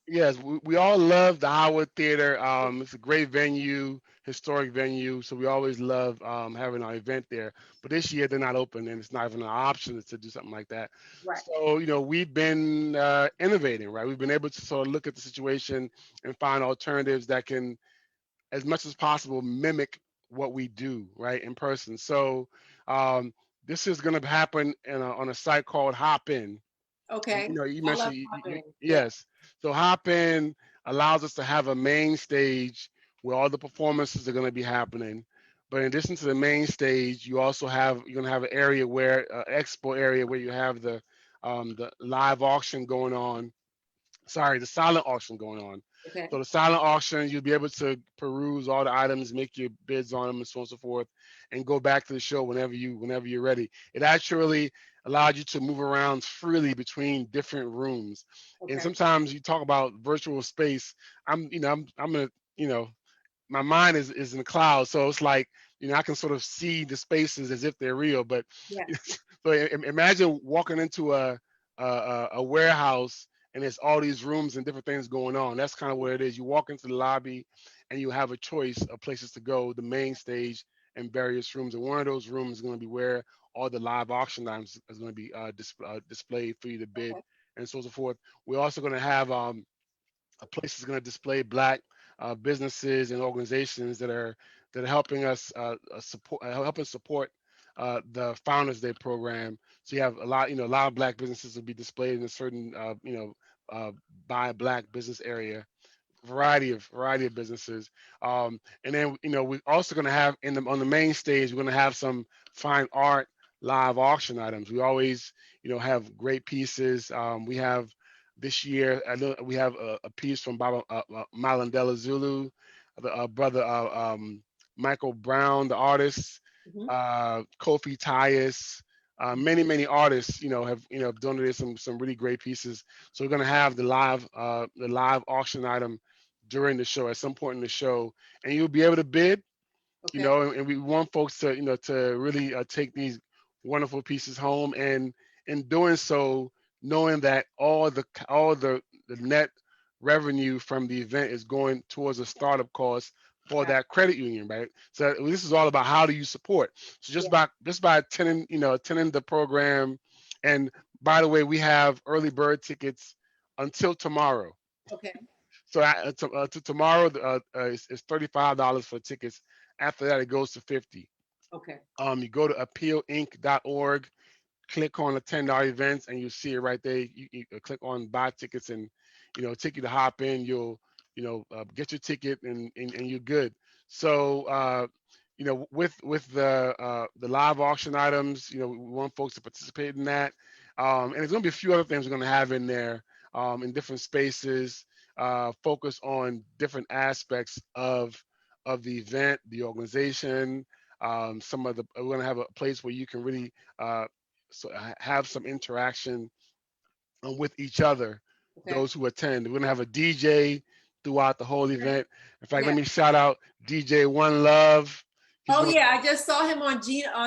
yes we all love the Howard Theater. It's a great venue, historic venue. So we always love having our event there. But this year they're not open, and it's not even an option to do something like that.
Right.
So we've been innovating, right? We've been able to sort of look at the situation and find alternatives that can, as much as possible, mimic what we do, right, in person. So um, this is going to happen on a site called Hopin. And,
Okay.
you
I love
mentioned,
popping. Yeah.
yes. So Hopin allows us to have a main stage where all the performances are going to be happening. But in addition to the main stage, you're going to have an area where expo area where you have the live auction going on. Sorry, the silent auction going on.
Okay.
So the silent auction, you'll be able to peruse all the items, make your bids on them, and so on and so forth, and go back to the show whenever you're ready. It actually allowed you to move around freely between different rooms. And
Okay.
sometimes you talk about virtual space. I'm gonna, you know, my mind is in the cloud, so it's like I can sort of see the spaces as if they're real. But
Yeah.
so imagine walking into a warehouse and there's all these rooms and different things going on. That's kind of what it is. You walk into the lobby and you have a choice of places to go, the main stage and various rooms. And one of those rooms is going to be where all the live auction items is going to be displayed for you to bid
Okay.
and so on and so forth. We're also going to have a place is going to display Black businesses and organizations that are helping us support the Founders Day program. So you have a lot of Black businesses will be displayed in a certain by Black business area. Variety of businesses, and then we're also going to have on the main stage we're going to have some fine art live auction items. We always have great pieces. We have this year I know we have a piece from Baba Malandela Zulu, the brother Michael Brown, the artist,
Mhm.
Kofi Tyus. Many artists, have donated some really great pieces. So we're gonna have the live auction item during the show at some point in the show, and you'll be able to bid.
Okay.
And we want folks to to really take these wonderful pieces home, and in doing so, knowing that all the net revenue from the event is going towards a startup cost for
Yeah.
that credit union, right? So this is all about how do you support. So
Yeah.
just by attending the program, and by the way, we have early bird tickets until tomorrow.
Okay.
So to tomorrow, it's $35 for tickets. After that, it goes to 50.
Okay.
You go to appealinc.org, click on the $10 events, and you see it right there. You click on buy tickets, and take you to hop in. You'll get your ticket, and you're good. So with the live auction items, we want folks to participate in that. And there's going to be a few other things we're going to have in there, in different spaces, focus on different aspects of the event, the organization. We're going to have a place where you can really have some interaction with each other,
Okay.
those who attend. We're going to have a DJ throughout the whole event. In fact, let
Yeah.
me shout out DJ One Love. He's
Oh
going to
yeah, I just saw him on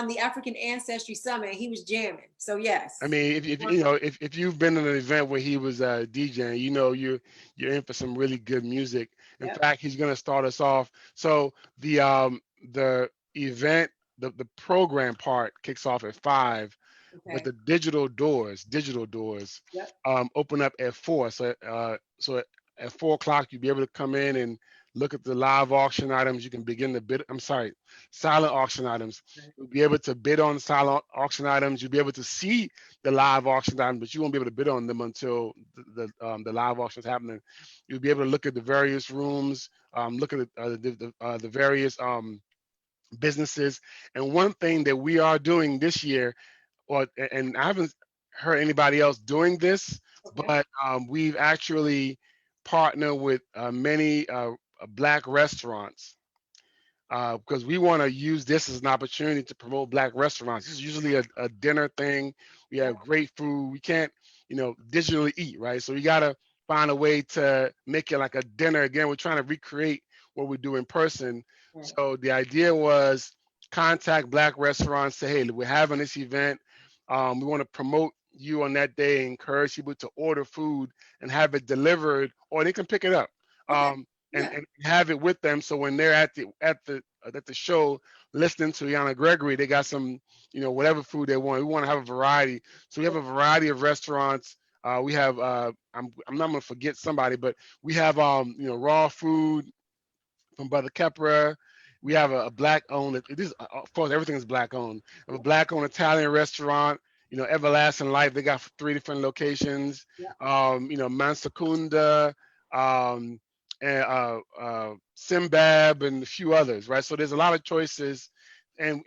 the African Ancestry Summit. He was jamming. So
I
yes.
mean, if you've been in an event where he was DJing, you're in for some really good music. In
Yep.
fact, he's gonna start us off. So the event, the program part kicks off at 5. but
Okay.
the digital doors,
Yep.
open up at 4. So at 4 o'clock, you'll be able to come in and look at the live auction items. You can begin to bid. I'm sorry, silent auction items.
Right.
You'll be able to bid on silent auction items. You'll be able to see the live auction items, but you won't be able to bid on them until the live auction is happening. You'll be able to look at the various rooms, look at the various businesses. And one thing that we are doing this year, and I haven't heard anybody else doing this,
Okay.
but we've actually partnered with many Black restaurants, because we want to use this as an opportunity to promote Black restaurants. This is usually a dinner thing. We
Yeah.
have great food. We can't, digitally eat, right? So we got to find a way to make it like a dinner. Again, we're trying to recreate what we do in person.
Right.
So the idea was contact Black restaurants, say, hey, we're having this event. We want to promote you on that day, encourage people to order food and have it delivered, or they can pick it up.
Okay.
Um, and,
Yeah.
and have it with them, so when they're at the show listening to Yana Gregory, they got some, whatever food they want. We want to have a variety, so we have a variety of restaurants. We have I'm not gonna forget somebody, but we have raw food from Brother Kepra. We have a black owned. It is, of course, everything is black owned. We have a black owned Italian restaurant. Everlasting Life. They got 3 different locations.
Yeah.
Mansakunda, um, and Simbab, and a few others. Right. So there's a lot of choices, and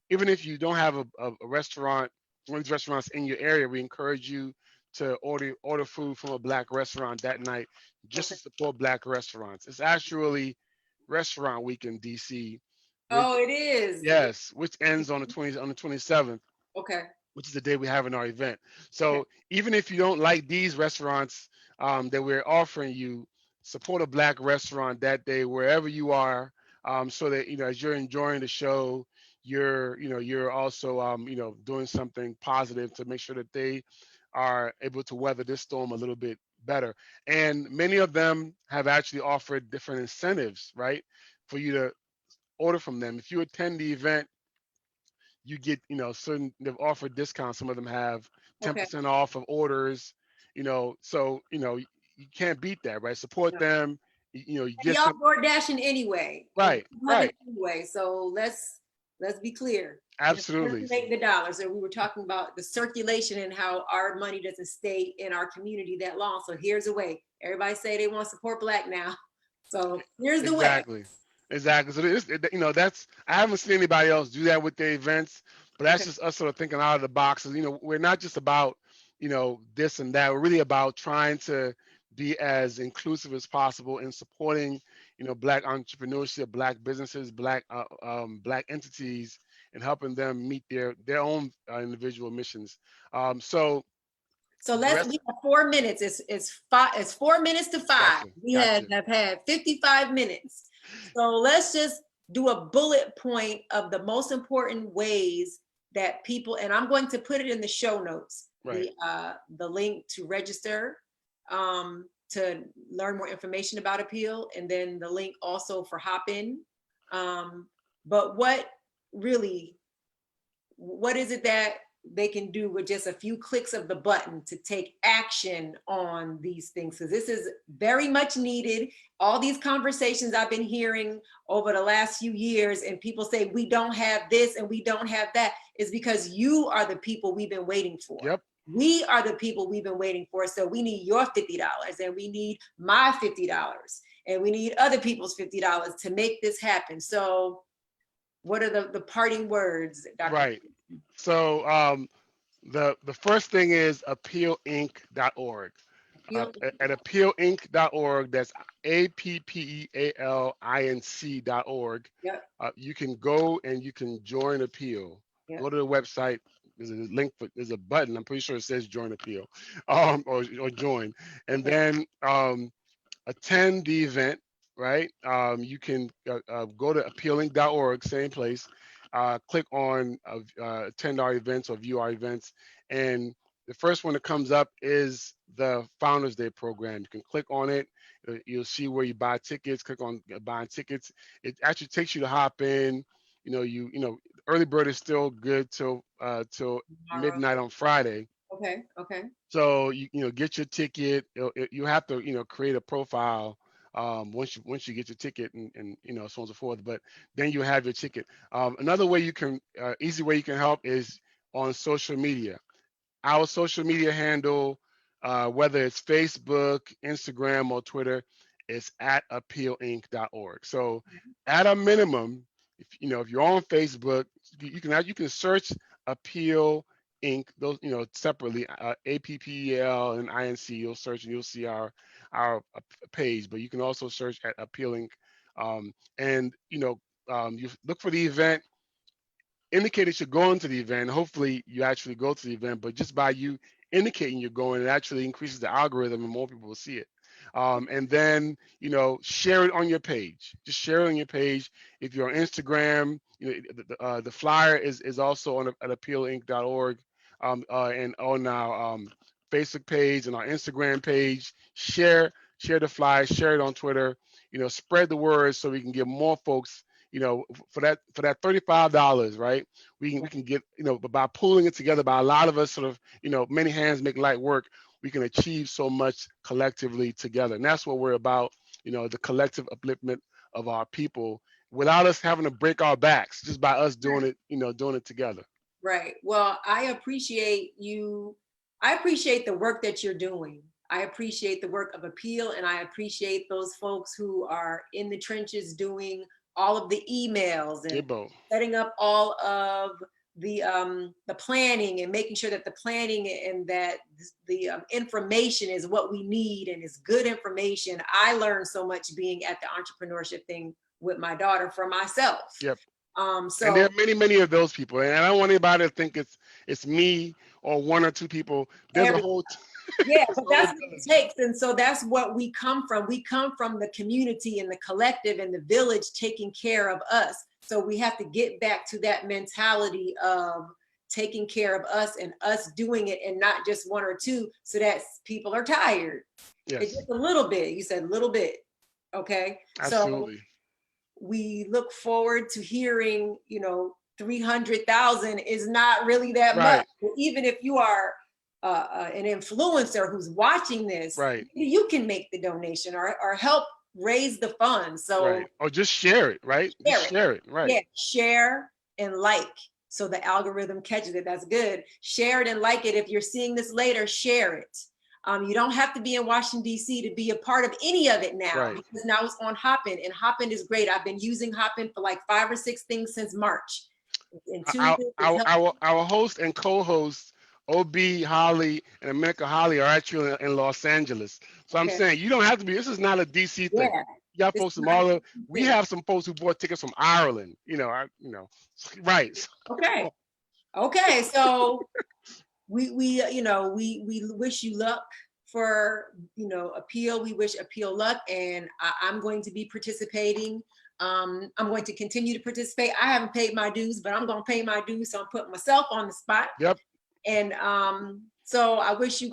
even if you don't have a restaurant, one of these restaurants in your area, we encourage you to order food from a black restaurant that night, just
Okay.
to support black restaurants. It's actually Restaurant Week in DC, which,
Oh, it is.
yes, which ends on the 27th,
Okay.
which is the day we're having our event.
Okay.
So even if you don't like these restaurants that we're offering you, support a black restaurant that day wherever you are, so that as you're enjoying the show, you're also doing something positive to make sure that they are able to weather this storm a little bit better. And many of them have actually offered different incentives, right, for you to order from them. If you attend the event, you get, certain, they've offered discounts. Some of them have
Okay.
10% off of orders, so, you can't beat that, right? Support
No.
them, you
And
get
y'all
some,
door dashing anyway, and
right,
we love it
right,
anyway. So let's be clear. Let's
absolutely.
circulate the dollars. And we were talking about the circulation and how our money doesn't stay in our community that long. So here's a way. Everybody say they want to support Black now. So here's the way.
Exactly. Exactly. So that's, I haven't seen anybody else do that with their events, but that's
Okay.
just us sort of thinking out of the box. We're not just about, this and that. We're really about trying to be as inclusive as possible in supporting, Black entrepreneurship, Black businesses, Black entities, and helping them meet their own individual missions. So
So
the
we
rest,
have 4 minutes. It's 4 minutes to five.
gotcha,
We
gotcha.
have had 55 minutes. So let's just do a bullet point of the most important ways that people, and I'm going to put it in the show notes,
Right.
the link to register, to learn more information about Appeal, and then the link also for Hop In. But what is it that they can do with just a few clicks of the button to take action on these things? Because this is very much needed. All these conversations I've been hearing over the last few years, and people say we don't have this and we don't have that, is because you are the people we've been waiting for.
Yep.
We are the people we've been waiting for. So we need your $50, and we need my $50, and we need other people's $50 to make this happen. So what are the parting words, Dr.
Right. So the first thing is appealinc.org.
Appeal?
At appealinc.org, that's appealinc.org.
Yep.
You can go and you can join Appeal.
Yep.
Go to the website. There's a link there's a button. I'm pretty sure it says join Appeal, or join, and
Okay.
then attend the event. Right. You can go to appealinc.org, same place. Click on attend our events or view our events, and the first one that comes up is the Founders Day program. You can click on it. You'll see where you buy tickets. Click on buying tickets. It actually takes you to Hop In. early bird is still good till
Tomorrow.
midnight on Friday.
Okay, okay.
So you get your ticket. You have to create a profile once you get your ticket and so on and so forth. But then you have your ticket. Another way you can easy way you can help is on social media. Our social media handle, whether it's Facebook, Instagram, or Twitter, is at appealinc.org. So at a minimum, if you're on Facebook, you can search Appeal Inc. Those separately, APPEL and INC. You'll search and you'll see our page. But you can also search at Appeal Inc. And you look for the event, indicate that you're going to the event. Hopefully you actually go to the event, but just by you indicating you're going, it actually increases the algorithm and more people will see it. And then, share it on your page. Just share it on your page. If you're on Instagram, the flyer is also on at appealinc.org and on our Facebook page and our Instagram page. Share the flyer, share it on Twitter, spread the word so we can get more folks, for that $35, right? We can get, by pulling it together, by a lot of us sort of, many hands make light work, we can achieve so much collectively together. And that's what we're about, the collective upliftment of our people without us having to break our backs, just by us doing it, doing it together.
Right. Well, I appreciate you. I appreciate the work that you're doing. I appreciate the work of Appeal, and I appreciate those folks who are in the trenches doing all of the emails and setting up all of the planning and making sure that the planning and that the information is what we need and is good information. I learned so much being at the entrepreneurship thing with my daughter for myself.
Yep.
So,
and there are many of those people, and I don't want anybody to think it's me or one or two people. There's a whole
yeah, but that's what it takes. And so that's what we come from. We come from the community and the collective and the village taking care of us. So we have to get back to that mentality of taking care of us and us doing it, and not just one or two, so that people are tired.
Yes.
It's just a little bit. You said a little bit. Okay.
Absolutely.
So we look forward to hearing, 300,000 is not really that much. Even if you are an influencer who's watching this, you can make the donation or help raise the funds. So
or just share it, right? Share it. Right.
Yeah, share and like, so the algorithm catches it. That's good. Share it and like it. If you're seeing this later, share it. You don't have to be in Washington, D.C. to be a part of any of it now, because now it's on Hopin, and Hopin is great. I've been using Hopin for like 5 or 6 things since March.
Our host and co-host, OB Holly and America Holly, are actually in Los Angeles. So I'm saying you don't have to be. This is not a DC thing. You got folks from all over. We have some folks who bought tickets from Ireland. Right.
Okay. So we wish you luck for Appeal. We wish Appeal luck, and I'm going to be participating. I'm going to continue to participate. I haven't paid my dues, but I'm going to pay my dues, so I'm putting myself on the spot.
Yep.
And so I wish you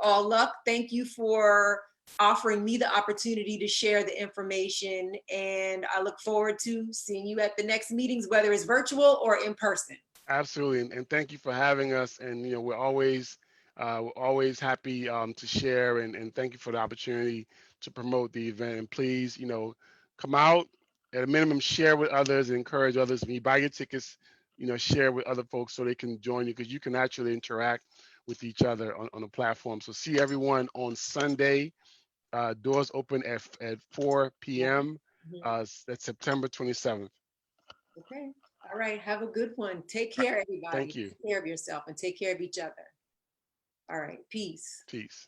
all luck. Thank you for offering me the opportunity to share the information, and I look forward to seeing you at the next meetings, whether it's virtual or in person.
Absolutely, and thank you for having us. And we're always happy to share, and thank you for the opportunity to promote the event. And please, come out. At a minimum, share with others and encourage others. When you buy your tickets, share with other folks so they can join you, because you can actually interact with each other on the platform. So see everyone on Sunday. Doors open at 4 p.m. That's September 27th.
Okay. All right. Have a good one. Take care, everybody.
Thank you.
Take care of yourself and take care of each other. All right. Peace.
Peace.